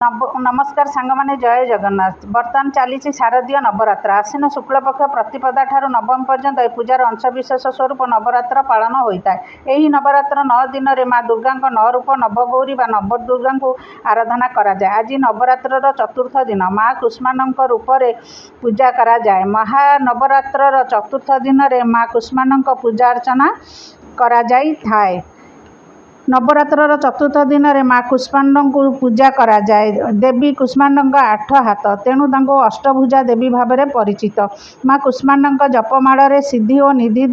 नमस्कार सांग माने जय जगन्नाथ। बर्तमान चली शारदीय नवरात्र आश्विन शुक्लपक्ष प्रतिपदा ठारू नवम पर्यंत पूजार अंशविशेष स्वरूप नवरात्र पालन होता है। यही नवरात्र 9 दिन में माँ दुर्गा 9 रूप नवगौरी व नवदुर्गा को आराधना करा जाए। आज नवरात्र चतुर्थ दिन माँ कुष्मांड रूप से पूजा करा जाए। महानवरात्र चतुर्थ दिन में माँ कुष्मांड पूजा अर्चना करा जाई थाए। नवरात्र चतुर्थ दिन में माँ कुष्मांड को पूजा करा जाए। देवी कुष्मांड 8 हाथ तेणु अष्टभुजा देवी भाव में परिचित। माँ कुष्मांड जपमाल सिद्धि और निधि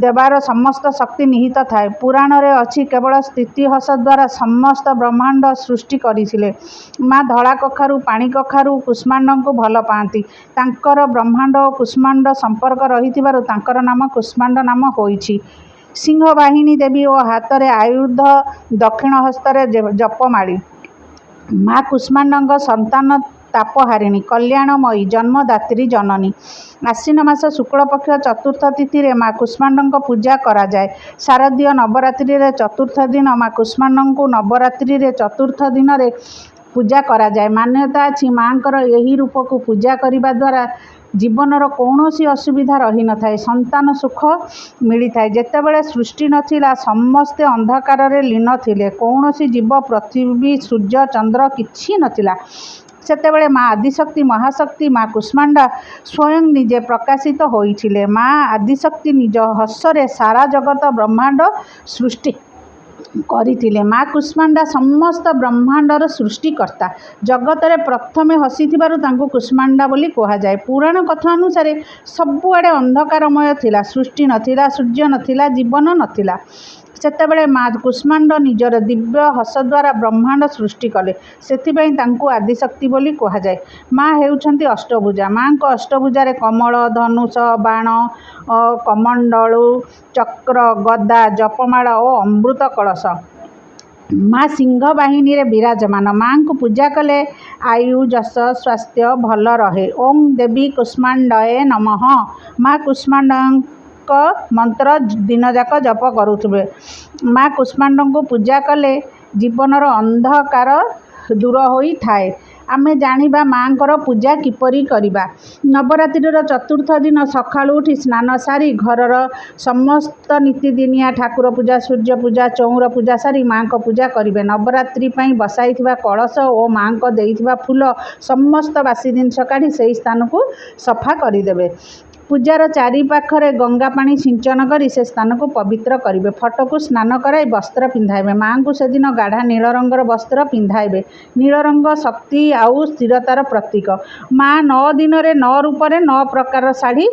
देवार समस्त शक्ति निहित थाए। पुराण रे अच्छी केवल स्थितिहस द्वारा समस्त ब्रह्मांड सृष्टि करथिले। माँ धला कखारू पानी कखारू कुष्मांड को भल पाती। तांकर ब्रह्मांड और कुष्मांड संपर्क रही तांकर नाम कुष्मांड नाम होइछि। सिंह वाहिनी देवी और हाथ में आयुध दक्षिण हस्तर जपमाड़ी। माँ कुष्मांड संतान तापहारिणी कल्याणमयी जन्मदात्री जननी। आश्विन मास शुक्लपक्ष चतुर्थ तिथि रे माँ कुष्मांड पूजा करा जाए। शारदीय नवरात्रि रे चतुर्थ दिन माँ कुष्मांड को नवरात्रि रे चतुर्थ दिन रे पूजा करा जाए। मान्यता अच्छी माँकर यही रूप को पूजा करने द्वारा जीवनर कौनसी असुविधा रही न थाए। संतान सुख मिलता है। जेतेबेले सृष्टि नथिला समस्ते अंधकार रे लीन थिले। कौनसी जीव पृथ्वी सूर्य चंद्र किछि नथिला। सेतेबेले माँ आदिशक्ति महाशक्ति माँ कुष्मांड स्वयं निजे प्रकाशित होइथिले। माँ आदिशक्ति निज हस्सरे सारा जगत ब्रह्मांड सृष्टि करथिले। माँ कुष्मांड समस्त ब्रह्मांडर सृष्टिकर्ता। जगत रे प्रथमे हसीथिबारु तांको कुष्मांडा बोली कहा जाए। पुराण कथा अनुसार सबुआडे अंधकारमय थिला। सृष्टि नथिला सूर्य नथिला जीवन नथिला। सेतेबेले माँ कुष्मांड निजर दिव्य हस द्वारा ब्रह्मांड सृष्टि कले। सेथिपई तांको आदिशक्ति बोली कहा जाए। माँ हेउछंती अष्टभुजा। माँ को अष्टभुजा रे कमल धनुष बाण कमंडलू चक्र गदा जपमाला और अमृत कलश। माँ सिंह वाहिनी रे विराजमान। माँ को पूजा कले आयु जस स्वास्थ्य भल रहे। ओं देवी कुष्मांडये नमः। माँ कुष्मांड मंत्र दिन जाक जप करुवे। माँ कुष्मांड को पूजा कले जीवनर अंधकार दूर होई थाए। आमे जानिबा माँकर पूजा किपरि करिबा। नवरात्रिर चतुर्थ दिन सकाळु उठी स्नान सारी घरर समस्त नीतिदिनिया ठाकुर पूजा सूर्य पूजा चौर पूजा सारी माँ को पूजा करिवे। नवरात्रि पई बसाइथिबा कलश और माँ को देइथिबा फूल समस्त बासी जिनिस काढी सेही स्थान को सफा करिदेबे। पूजार चारि पाखरे गंगा पानी सिंचन करी से स्थान को पवित्र करेंगे। फट को स्नान कराई वस्त्र पिंधाइबे। माँ को सेदिन गाढ़ा नील रंगर वस्त्र पिंधाइबे। नील रंग शक्ति आउ स्थिरतार प्रतीक। माँ 9 दिन रे 9 रूप रे 9 प्रकार शाढ़ी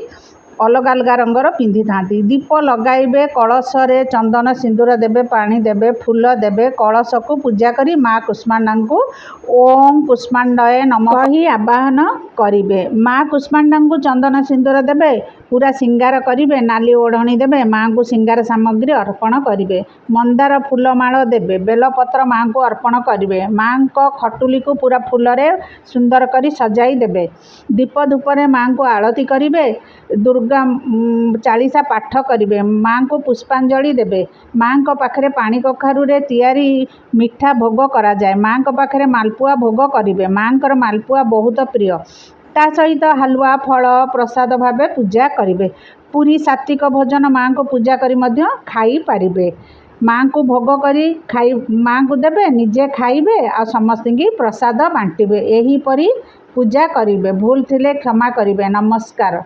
अलग अलग रंगर पिंधि थांती। दीप लगाइबे कलश रे चंदन सिंदूर देबे पानी देबे फूल देबे। कलश को पूजा करी माँ कुष्मांड को ओं कुष्मांडये नमः कही आवाहन करिवे। माँ कुष्मांड को चंदन सिंदूर देबे पूरा सिंगार करिवे। नाली ओढ़णी देबे। माँ को सिंगार सामग्री अर्पण करिवे। मंदार फूलमाल देबे। बेलपत्र माँ को अर्पण करिवे। माँ को खटुली को पूरा फूल रे सुंदर करी सजाई देबे। दीप धूप रे माँ को आरती करिवे। दुर्गा चालीसा पाठ करिवे। माँ को पुष्पांजलि देबे। माँ को पाखरे पानी कखारू रे तैयारी मिठा भोग करा जाए। माँ को पाखरे मालपुआ भोग करिवे। माँ को मालपुआ बहुत प्रिय। ता सहित हलुआ फल प्रसाद भावे पूजा करिवे। पूरी सात्विक भोजन माँ को पूजा करी मध्य खाई पारिबे। माँ को भोग करी खाई माँ को देबे निजे खाइबे आ समस्त की प्रसाद बांटिबे। एही परी पूजा करिवे। भूल थिले क्षमा करिवे। नमस्कार।